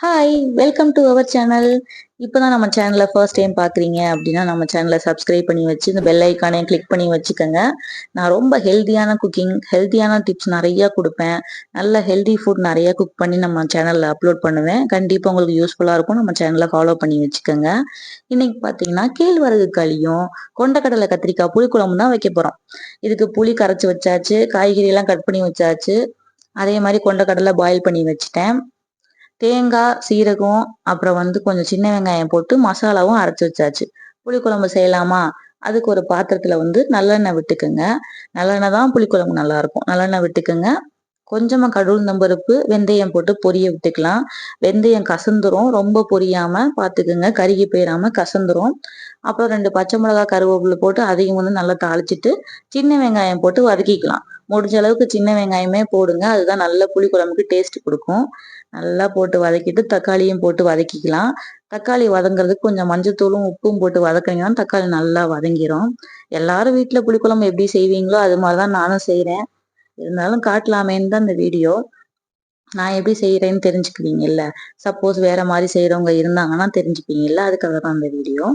Hi, welcome to our channel. இப்போதான் நம்ம சேனலை ஃபர்ஸ்ட் டைம் பார்க்குறீங்க அப்படின்னா நம்ம சேனலை சப்ஸ்கிரைப் பண்ணி வச்சு இந்த பெல் ஐக்கானையும் கிளிக் பண்ணி வச்சுக்கோங்க. நான் ரொம்ப ஹெல்த்தியான குக்கிங், ஹெல்த்தியான டிப்ஸ் நிறையா கொடுப்பேன். நல்ல ஹெல்தி ஃபுட் நிறையா குக் பண்ணி நம்ம சேனலில் அப்லோட் பண்ணுவேன். கண்டிப்பாக உங்களுக்கு யூஸ்ஃபுல்லாக இருக்கும். நம்ம சேனலை ஃபாலோ பண்ணி வச்சுக்கோங்க. இன்னைக்கு பார்த்தீங்கன்னா கேழ்வரகு களியும் கொண்டக்கடலை கத்திரிக்காய் புளிக்குழம்பு தான் வைக்க போகிறோம். இதுக்கு புளி கரைச்சி வச்சாச்சு, காய்கறியெல்லாம் கட் பண்ணி வச்சாச்சு. அதே மாதிரி கொண்டக்கடலை பாயில் பண்ணி வச்சுட்டேன். தேங்காய், சீரகம், அப்புறம் கொஞ்சம் சின்ன வெங்காயம் போட்டு மசாலாவும் அரைச்சி வச்சாச்சு. புளிக்குழம்பு செய்யலாமா? அதுக்கு ஒரு பாத்திரத்துல நல்லெண்ணெய் விட்டுக்குங்க. நல்லெண்ணெய் தான் புளிக்குழம்பு நல்லா இருக்கும். நல்லெண்ணெய் விட்டுக்குங்க. கொஞ்சமா கடவுளுந்தம்பருப்பு, வெந்தயம் போட்டு பொரிய விட்டுக்கலாம். வெந்தயம் கசந்துரும், ரொம்ப பொரியாம பாத்துக்குங்க, கருகி போயிடாம கசந்துரும். அப்புறம் 2 பச்சை மிளகாய், கருவேப்பிலை போட்டு அதையும் நல்லா தாளிச்சிட்டு சின்ன வெங்காயம் போட்டு வதக்கிக்கலாம். முடிஞ்ச அளவுக்கு சின்ன வெங்காயமே போடுங்க, அதுதான் நல்ல புளி குழம்புக்கு டேஸ்ட் கொடுக்கும். நல்லா போட்டு வதக்கிட்டு தக்காளியும் போட்டு வதக்கிக்கலாம். தக்காளி வதங்குறதுக்கு கொஞ்சம் மஞ்சத்தூளும் உப்பும் போட்டு வதக்கினீங்கன்னா தக்காளி நல்லா வதங்கிரும். எல்லாரும் வீட்டுல புளிக்குழம்பு எப்படி செய்வீங்களோ அது மாதிரிதான் நானும் செய்யறேன். இருந்தாலும் காட்டலாமேன்னு தான் இந்த வீடியோ. நான் எப்படி செய்யறேன்னு தெரிஞ்சுக்குவீங்கல்ல. சப்போஸ் வேற மாதிரி செய்யறவங்க இருந்தாங்கன்னா தெரிஞ்சுக்குவீங்கல்ல, அதுக்காக தான் இந்த வீடியோ.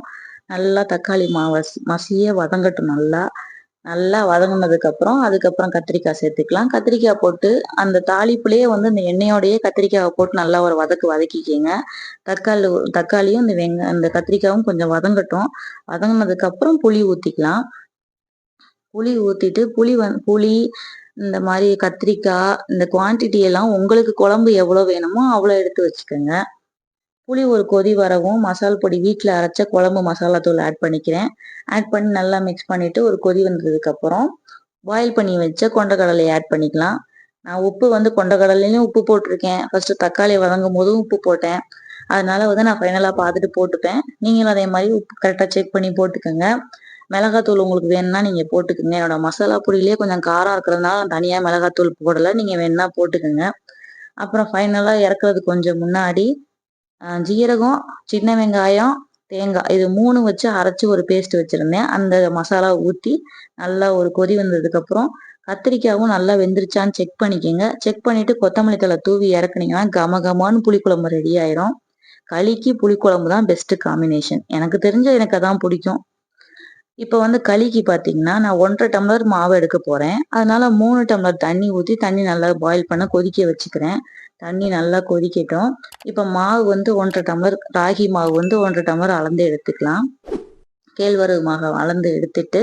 நல்லா தக்காளி மசிய வதங்கட்டும். நல்லா நல்லா வதங்கினதுக்கு அப்புறம் அதுக்கப்புறம் கத்திரிக்காய் சேர்த்துக்கலாம். கத்திரிக்காய் போட்டு அந்த தாளிப்புலயே இந்த எண்ணெயோடையே கத்திரிக்காயை போட்டு நல்லா ஒரு வதக்கிக்கிங்க. தக்காளியும் இந்த கத்திரிக்காயும் கொஞ்சம் வதங்கட்டும். வதங்கினதுக்கு அப்புறம் புளி ஊத்திக்கலாம். புளி ஊத்திட்டு புளி இந்த மாதிரி கத்திரிக்காய் இந்த குவான்டிட்டி எல்லாம் உங்களுக்கு குழம்பு எவ்வளவு வேணுமோ அவ்வளவு எடுத்து வச்சுக்கோங்க. புளி ஒரு கொதி வரவும் மசால் பொடி வீட்டில் அரைச்ச குழம்பு மசாலா தூள் ஆட் பண்ணிக்கிறேன். ஆட் பண்ணி நல்லா மிக்ஸ் பண்ணிட்டு ஒரு கொதி வந்ததுக்கு அப்புறம் பாயில் பண்ணி வச்ச கொண்டக்கடலையை ஆட் பண்ணிக்கலாம். நான் உப்பு கொண்டக்கடலையும் உப்பு போட்டிருக்கேன். ஃபர்ஸ்ட் தக்காளி வதங்கும் போதும் உப்பு போட்டேன். அதனால நான் ஃபைனலா பார்த்துட்டு போட்டுப்பேன். நீங்களும் அதே மாதிரி உப்பு கரெக்டாக செக் பண்ணி போட்டுக்கோங்க. மிளகாத்தூள் உங்களுக்கு வேணும்னா நீங்க போட்டுக்கோங்க. என்னோட மசாலா பொடியிலேயே கொஞ்சம் காரம் இருக்கிறதுனால தனியா மிளகாத்தூள் போடலை, நீங்க வேணா போட்டுக்கோங்க. அப்புறம் ஃபைனலா இறக்குறதுக்கு கொஞ்சம் முன்னாடி ஜீரகம், சின்ன வெங்காயம், தேங்காய் இது 3 வச்சு அரைச்சி ஒரு பேஸ்ட் வச்சிருந்தேன். அந்த மசாலா ஊற்றி நல்லா ஒரு கொதி வந்ததுக்கு அப்புறம் கத்திரிக்காயும் நல்லா வெந்துருச்சான்னு செக் பண்ணிக்கோங்க. செக் பண்ணிட்டு கொத்தமல்லி தழை தூவி இறக்குனீங்கன்னா கமகமான்னு புளிக்குழம்பு ரெடி ஆயிரும். களிக்கு புளிக்குழம்பு தான் பெஸ்ட் காம்பினேஷன். எனக்கு எனக்கு அதான் பிடிக்கும். இப்போ களிக்கு பார்த்தீங்கன்னா நான் 1.5 டம்ளர் மாவு எடுக்க போறேன். அதனால 3 டம்ளர் தண்ணி ஊற்றி தண்ணி நல்லா பாயில் பண்ண கொதிக்க வச்சுக்கிறேன். தண்ணி நல்லா கொதிக்கட்டும். இப்போ மாவு 1.5 டம்ளர், ராகி மாவு 1.5 டம்ளர் அளந்து எடுத்துக்கலாம். கேழ்வரகு மாவை அளந்து எடுத்துட்டு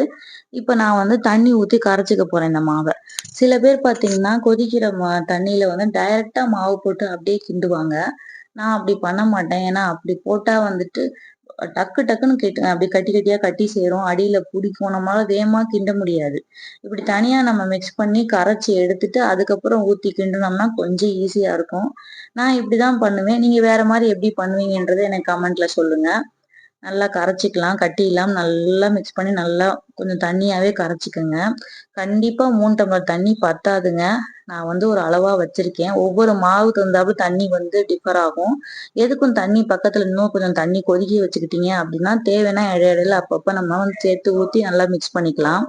இப்போ நான் தண்ணி ஊற்றி கரைச்சிக்க போறேன் இந்த மாவை. சில பேர் பார்த்தீங்கன்னா கொதிக்கிற தண்ணியில டைரக்டா மாவு போட்டு அப்படியே கிண்டுவாங்க. நான் அப்படி பண்ண மாட்டேன். ஏன்னா அப்படி போட்டா டக்கு டக்குன்னு அப்படி கட்டி கட்டியா கட்டி சேரும், அடியில பிடிக்கும், நம்மளால வேகமா கிண்ட முடியாது. இப்படி தனியா நம்ம மிக்ஸ் பண்ணி கரைச்சி எடுத்துட்டு அதுக்கப்புறம் ஊத்தி கிண்டினோம்னா கொஞ்சம் ஈஸியா இருக்கும். நான் இப்படிதான் பண்ணுவேன். நீங்க வேற மாதிரி எப்படி பண்ணுவீங்கன்றதை எனக்கு கமெண்ட்ல சொல்லுங்க. நல்லா கரைச்சிக்கலாம். கட்டி இல்லாம நல்லா மிக்ஸ் பண்ணி நல்லா கொஞ்சம் தண்ணியாவே கரைச்சிக்கோங்க. கண்டிப்பா 3 டம்ளர் தண்ணி பத்தாதுங்க. நான் ஒரு அளவா வச்சிருக்கேன். ஒவ்வொரு மாவு தந்தாப்புல தண்ணி டிஃபர் ஆகும். எதுக்கும் தண்ணி பக்கத்துல இன்னும் கொஞ்சம் தண்ணி கொதிக்க வச்சுக்கிட்டீங்க அப்படின்னா தேவைன்னா இடையில அப்பப்ப நம்ம சேர்த்து ஊத்தி நல்லா மிக்ஸ் பண்ணிக்கலாம்.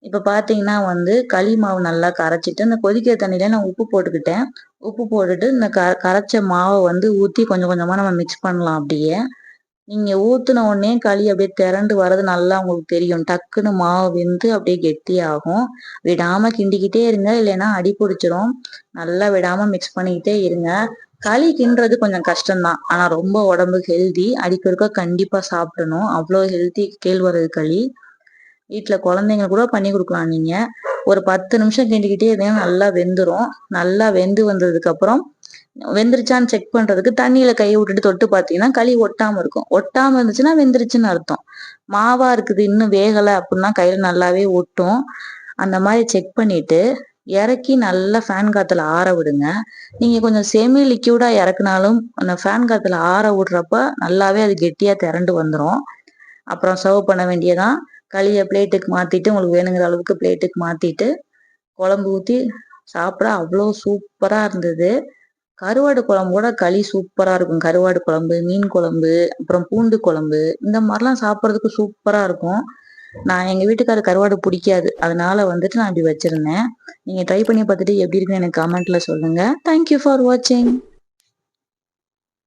இப்ப பாத்தீங்கன்னா களி மாவு நல்லா கரைச்சிட்டு இந்த கொதிக்கிற தண்ணியில நான் உப்பு போட்டுக்கிட்டேன். உப்பு போட்டுட்டு இந்த கரைச்ச மாவை ஊத்தி கொஞ்சம் கொஞ்சமா நம்ம மிக்ஸ் பண்ணலாம். அப்படியே நீங்க ஊத்துன உடனே களி அப்படியே திரண்டு வர்றது நல்லா உங்களுக்கு தெரியும். டக்குன்னு மாவு அப்படியே கெட்டியாகும். விடாம கிண்டிக்கிட்டே இருங்க, இல்லைன்னா அடி பிடிச்சிரும். நல்லா விடாம மிக்ஸ் பண்ணிக்கிட்டே இருங்க. களி கிண்டுறது கொஞ்சம் கஷ்டம்தான், ஆனா ரொம்ப உடம்புக்கு ஹெல்தி. அடிக்கொருக்கா கண்டிப்பா சாப்பிடணும். அவ்வளோ ஹெல்தி கேழ்வரகு களி. வீட்டுல குழந்தைங்க கூட பண்ணி கொடுக்கலாம். நீங்க ஒரு 10 நிமிஷம் கிண்டிக்கிட்டே இருந்தீங்கன்னா நல்லா வெந்துரும். நல்லா வெந்து வந்ததுக்கு அப்புறம் வெந்துருச்சான்னு செக் பண்றதுக்கு தண்ணியில கை விட்டுட்டு தொட்டு பார்த்தீங்கன்னா களி ஒட்டாம இருக்கும். ஒட்டாம இருந்துச்சுன்னா வெந்துருச்சுன்னு அர்த்தம். மாவா இருக்குது இன்னும் வேகலை அப்படின்னா கையில நல்லாவே ஒட்டும். அந்த மாதிரி செக் பண்ணிட்டு இறக்கி நல்லா ஃபேன் காத்துல ஆற விடுங்க. நீங்க கொஞ்சம் செமி லிக்யூடா இறக்குனாலும் அந்த ஃபேன் காத்துல ஆற விடுறப்ப நல்லாவே அது கெட்டியா திரண்டு வந்துடும். அப்புறம் சர்வ் பண்ண வேண்டியதான். களியை பிளேட்டுக்கு மாத்திட்டு உங்களுக்கு வேணுங்கிற அளவுக்கு பிளேட்டுக்கு மாத்திட்டு குழம்பு ஊத்தி சாப்பிட அவ்வளோ சூப்பரா இருந்தது. கருவாடு குழம்பு கூட களி சூப்பரா இருக்கும். கருவாடு குழம்பு, மீன் குழம்பு, அப்புறம் பூண்டு குழம்பு இந்த மாதிரிலாம் சாப்பிட்றதுக்கு சூப்பரா இருக்கும். நான் எங்க வீட்டுக்காரர் கருவாடு பிடிக்காது, அதனால நான் இப்படி வச்சிருந்தேன். நீங்க ட்ரை பண்ணி பார்த்துட்டு எப்படி இருக்குன்னு எனக்கு கமெண்ட்ல சொல்லுங்க. தேங்க்யூ ஃபார் வாட்சிங்.